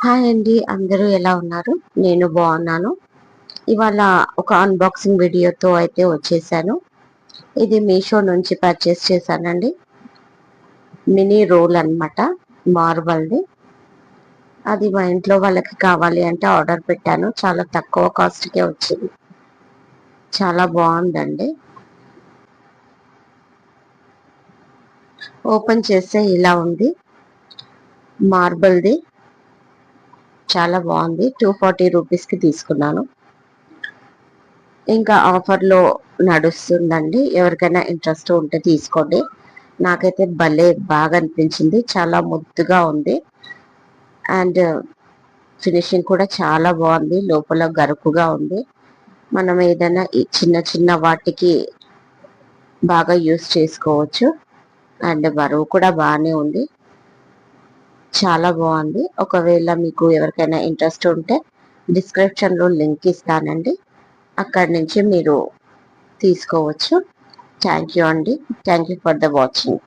Hi అండి, అందరూ ఎలా ఉన్నారు? నేను బాగున్నాను. ఇవాళ ఒక అన్బాక్సింగ్ వీడియోతో అయితే వచ్చేసాను. ఇది మీషో నుంచి పర్చేస్ చేశానండి. మినీ రోల్ అన్నమాట, మార్బల్ది. అది మా ఇంట్లో వాళ్ళకి కావాలి అంటే ఆర్డర్ పెట్టాను. చాలా తక్కువ కాస్ట్కే వచ్చింది. చాలా బాగుందండి. ఓపెన్ చేస్తే ఇలా ఉంది, మార్బల్ది. చాలా బాగుంది. 240 రూపీస్కి తీసుకున్నాను. ఇంకా ఆఫర్లో నడుస్తుందండి. ఎవరికైనా ఇంట్రెస్ట్ ఉంటే తీసుకోండి. నాకైతే భలే బాగా అనిపించింది. చాలా ముద్దుగా ఉంది అండ్ ఫినిషింగ్ కూడా చాలా బాగుంది. లోపల గరుకుగా ఉంది. మనం ఏదైనా ఈ చిన్న చిన్న వాటికి బాగా యూస్ చేసుకోవచ్చు. అండ్ బరువు కూడా బాగానే ఉంది. చాలా బాగుంది. ఒకవేళ మీకు ఎవరికైనా ఇంట్రెస్ట్ ఉంటే డిస్క్రిప్షన్లో లింక్ ఇస్తానండి, అక్కడి నుంచి మీరు తీసుకోవచ్చు. థ్యాంక్ యూ అండి. Thank you for the watching.